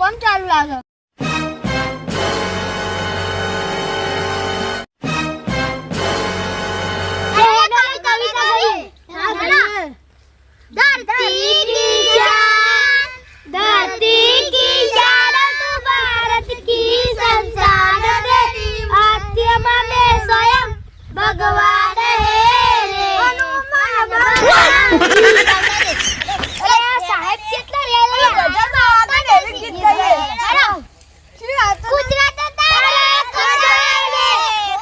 કોમ ચાલુ લાગે भगवान है रे हनुमान अरे साहेब કેટલા રેલા ગજબ આવતા ને ગીત ગાય ગુજરાત તારે ખડાને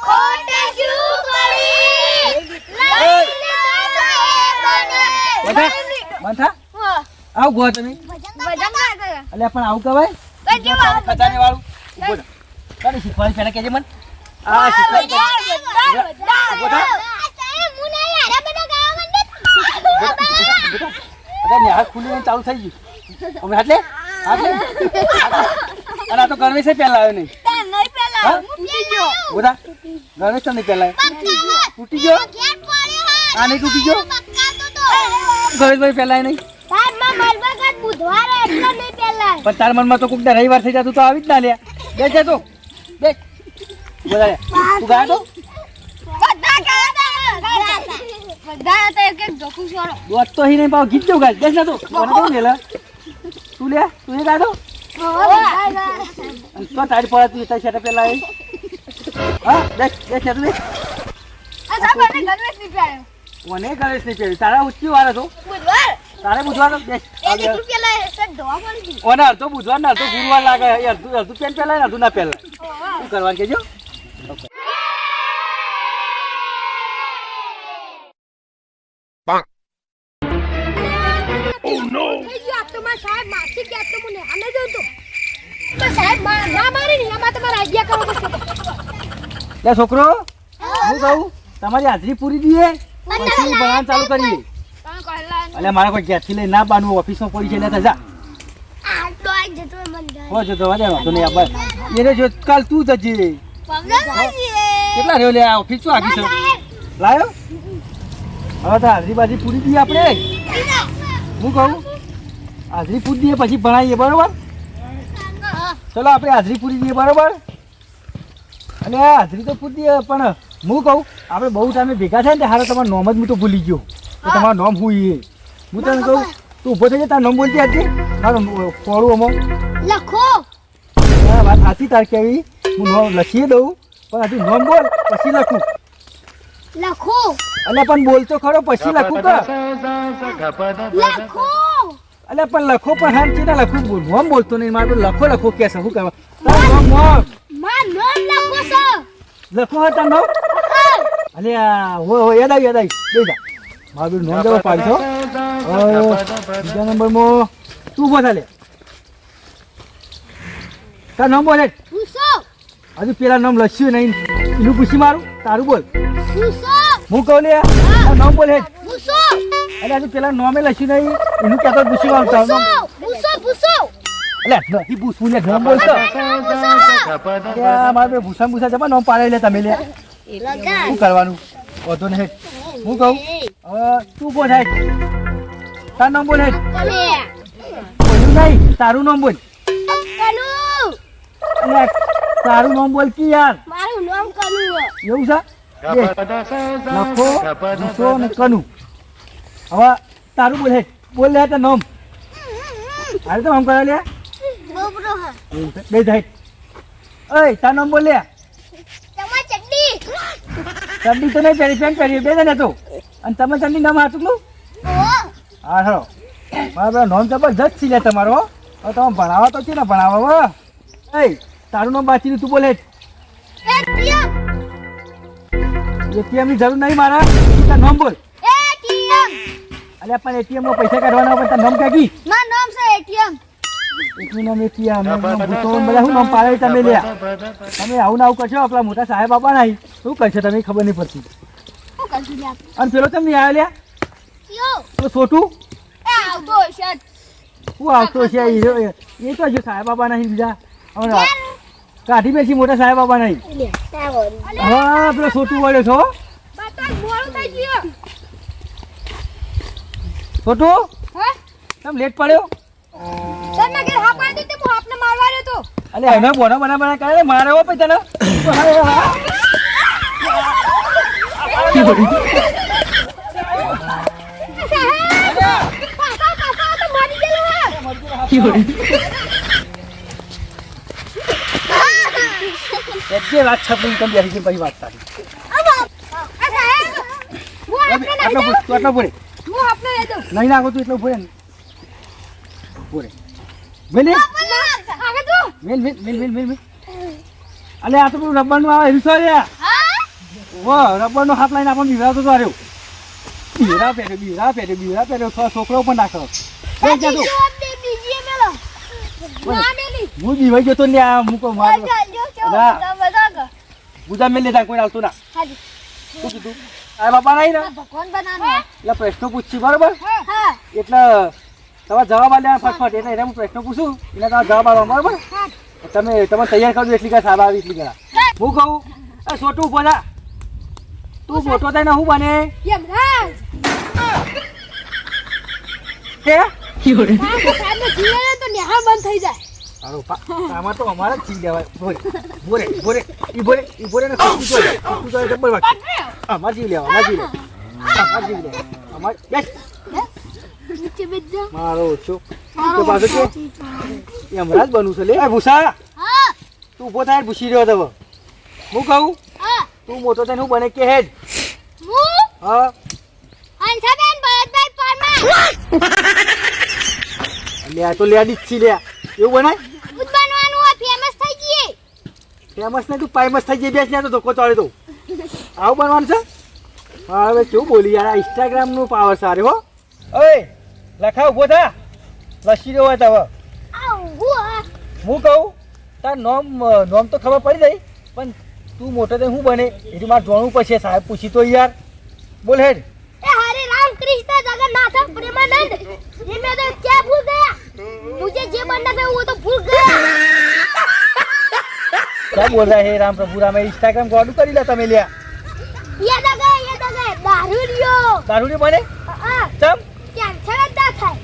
ખોટ શું કરી બંધા આવ ગો તમે ભજન ગાય અલ્યા પણ આવું કવાય ખજાને વાળું બોલ તારે શીખવાડી પેલા કેજે મન આ શીખવાડી ખુલી ચાલુ થઈ ગયું અમે હાટલે હાટલે અને આ તો ગણેશ પહેલા આવ્યો નહીં બોધા ગણેશ તો નહીં પહેલા તૂટી ગયો આ નહીં તૂટી ગયો ગણેશભાઈ પહેલા નહીં પણ તાર મનમાં તો કોક રવિવાર થઈ જતું તો આવી જ ના લે બેસ જતો બેસ બોલા તું ગયા તો દોત તો નહીં પાવ ગીત કેવું ગાય બેસ ના તો કોને કેવું લે તું લે તું એ ગાડો તો તારી પડે તું તારી સેટ પેલા હા બેસ બેસ તું બેસ કોને ગણેશ નહીં પહેર્યું તારા ઉચ્ચી વાર હતો તારે બુધવાર બેસ કોને અડધો બુધવાર ને અડધો ગુરુવાર લાગે અડધું પેન પહેલાય ને અડધું ના પહેલાય શું કરવાનું કેજો છોકરો હું કહું તમારી હાજરી પૂરી દઈએ પછી ભણવાનું ચાલુ કરીએ એટલે મારે કોઈ ગેસથી લઈ ના બાંધવું ઓફિસમાં પડી છે એટલે જા હો જો તો વાંધો નહીં આપણે એને જો કાલ તું જજે કેટલા રહ્યો લે આ ઓફિસ શું આગી છે લાયો હવે તો હાજરી બાજી પૂરી દઈએ આપણે હું કહું હાજરી પૂરી દઈએ પછી ભણાવીએ બરોબર ચલો આપણે હાજરી પૂરી દઈએ બરોબર અને હાજરી તો પૂરી દઈએ પણ હું કહું આપણે બહુ ટાઈમે ભેગા થાય ને હારો તમારું નોમ જ હું તો ભૂલી ગયો તો તમારું નોમ હું એ હું તને કહું તું ઊભો થઈ જાય તારું નોમ બોલતી હતી મારું ફોડું આમાં લખો હા વાત સાચી તાર કેવી હું નોમ લખી દઉં પણ હજુ નોમ બોલ પછી લખું લખો એટલે પણ બોલતો ખરો પછી લખું કે લખો એટલે પણ લખો પણ હામ છે ને લખું નોમ બોલતો નહીં મારું લખો લખો કે છે શું કરવા તારું નોમ માં નામ લખો સર લખો હતા નોમ અલે હો યાદ આવી દે જા મારું નોમ જવા પાડજો બીજા નંબરમાં તું ઉભો થા લે તાર નામ બોલે પૂછો હજુ પેલા નામ લખ્યું નહીં એનું પૂછી મારું તારું બોલ પૂછો હું કહું લે નામ બોલે પૂછો એટલે હજુ પેલા નામે લખ્યું નહીં એનું કહેતો પૂછી મારું તારું નામ પૂછો એટલે નથી પૂછવું લે નામ બોલતો મારે ભૂસા જમા નામ પાડે લે તમે લે શું કરવાનું વધુ નહીં હું કહું હવે તું બોલ હેઠ તારું નામ બોલ હેઠ બોલ્યું નહીં તારું નામ બોલ તારું નામ બોલ કે યાર મારું નામ કનુ એવું છે લખો ભૂસો ને કનુ હવે તારું બોલ હેઠ બોલ લે તારું નામ હાલ તો નામ કરે લે બોબરો હા બે જાય ઓય તારું નામ બોલ લે તમાર ચડ્ડી ચડ્ડી તો નહીં પહેરી પેન્ટ પહેરી બે ને તો અને તમે ચડ્ડી નામ હાચું નું હા હરો મારા નામ જબરજસ્ત છે લે તમારો હવે તમે ભણાવો તો છે ને ભણાવો એ તારું નામ બાચી તું બોલે એટીએમ ની જરૂર નહીં મારા તારું નામ બોલ એટીએમ અલ્યા પણ એટીએમ માં પૈસા કાઢવાના પણ તારું નામ ક્યાં માર નામ છે એટીએમ એકનું નામ એટીએમ ભૂસો બધા શું નામ પાડે તમે લ્યા તમે આવું ને આવું કરશો આપણા મોટા સાહેબ બાપા નહીં શું કરશો તમે ખબર નહીં પડતી અને પેલો તમે આવ્યો લ્યા પેલો છોટું આવતો છે શું આવતો છે એ તો હજુ સાહેબ બાપા નહીં બીજા કાઢી બેસી મોટા સાહેબ બાપા નહીં હા પેલો છોટું વળ્યો છો છોટું તમે લેટ પડ્યો સર મેં ઘેર હા પાડી દીધી હું આપને મારું અલે હવે બોનો બના કરે મારે હો પછી તને જે વાત છપડી તમે બેસી ગઈ પછી વાત તારી આટલો પૂરે નહીં નાખો તું એટલો પૂરે ને પૂરે મેલ અલે આ તો પેલું રબરનું આવે હિરસો રે રબરનો હાથ લઈને આપણને બિવરાવતો તો આવ્યો બીવરા પહેર્યો છોકરો પણ નાખો હું બીવાઈ ગયો તો ને આ મૂકો મારો ગુજા મેલ લેતા કોઈ આવતું ના શું કીધું આ બાપા નહીં ને એટલે પ્રશ્નો પૂછશી બરોબર એટલે તમારે જવાબ આલ્યા ફટફટ એટલે એને હું પ્રશ્ન પૂછું એટલે તમારે જવાબ આપવા બરોબર તમે તૈયાર કરજો એટલી કા સાહેબ આવી એટલી કરા હું કહું એ છોટું ઉભો થા તું મોટો થાય ને હું બને કે આમાં તો અમારે જ ચીજ દેવાય બોરે ને જબર વાત અમારે જીવ લેવા મારો ઓછો પાછો કે હમણાં જ બનવું છે લે ભૂસા તું ઉભો થાય ભૂસી રહ્યો તો હું કહું તું મોટો થઈને હું બને કે હેડ હા લે આ તો લેડી જ છી લે એવું બનાય ફેમસ નહીં તું પાયમસ થઈ જઈ બેસ ને તો ધોકો ચાલે તો આવું બનવાનું છે હા હવે કેવું બોલી યાર આ ઇન્સ્ટાગ્રામનું પાવર સારે હો ઓય લખા ઉભો થા લસી રહ્યો હોય તો હવે હું કહું તાર નોમ તો ખબર પડી જાય પણ તું મોટો થઈને હું બને એટલું મારે જોણવું પડશે સાહેબ પૂછી તો યાર બોલ હેડ हरे राम कृष्ण जगन्नाथ प्रेमानंद ये मैं तो क्या भूल गया मुझे जो बनना था वो तो भूल गया क्या बोल रहा है राम प्रभु राम इंस्टाग्राम को ऑर्डर कर लेता मैं लिया ये दगे दारूडियो बने चम क्या छगता था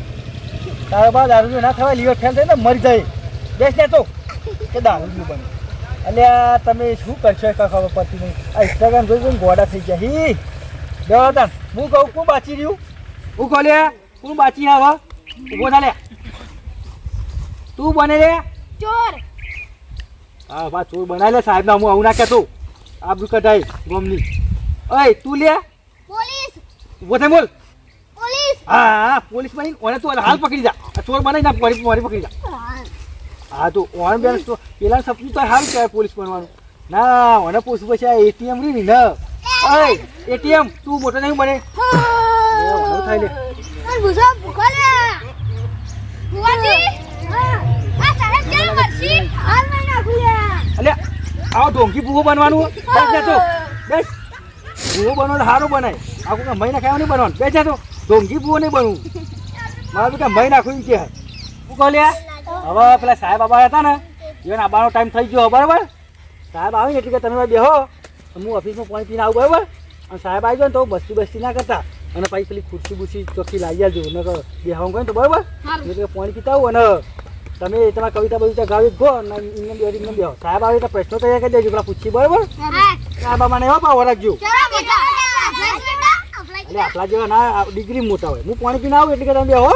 तारा बा दारूडियो ना थवा लियो ठेल दे मर जाए बेच ने तो के दारूडियो बने अल्યા તમે શું કરશો એ ખબર પડતી નહીં આ ઇન્સ્ટાગ્રામ જોઈ જોઈને ગોડા થઈ ગયા હી દેવાતા હું કહું કોણ બાચી રહ્યું હું કહો લે કોણ બાચી હવે ઉભો થા લે તું બને લે ચોર હા બા ચોર બનાવી લે સાહેબ ના હું આવું ના કહેતો આબરૂ કઢાઈ ગોમની ઓય તું લે પોલીસ ઉભો થઈ બોલ પોલીસ હા પોલીસ બની ઓને તું હાલ પકડી જા આ ચોર બનાવી ના મારી પકડી જા હા તો ઓન બેન તો પેલા સપનું તો હાલ કે પોલીસ બનવાનું ના ઓને પૂછું પછી આ એટીએમ રી ને ઓય એટીએમ તું મોટો નહીં બને ઓનો થાય લે અરે ભૂસા ભૂખલે બુવાજી આ સાહેબ કેમ મરસી હાલ નહીં નાખુયા અલે આવો ઢોંગી ભૂવો બનવાનું બેસ જા તો બેસ ભૂવો બનવાનો સારો બનાય આ કોઈ મહિના ખાવા નહીં બનવાનું બેસ જા તો ઢોંગી ભૂવો નહીં બનવું મારે તો કે મહિના નાખું કે હું કહો લે હવે પેલા સાહેબ આબા હતા ને એને આબાનો ટાઈમ થઈ ગયો બરાબર સાહેબ આવે ને એટલે કે તમે બેહો હું ઓફિસમાં પાણી પીને આવું બરાબર અને સાહેબ આવી જાય ને તો બસ્તી ના કરતા અને પછી પેલી ખુરશી બુરશી ચોખ્ખી લાવી આવજો ને બેહવાનું કહે ને તો બરાબર એટલે પાણી પીતા આવું અને તમે તમારા કવિતા બવિતા ગાવી જ ગો અને ઇંગ્લેન્ડ બેહો સાહેબ આવે તો પ્રશ્નો તૈયાર કરી દેજો પેલા પૂછી બરાબર સાહેબ મને એવા પાવ રાખજો એટલે આટલા જેવા ના ડિગ્રી મોટા હોય હું પાણી પીને આવું એટલે કે તમે બેહો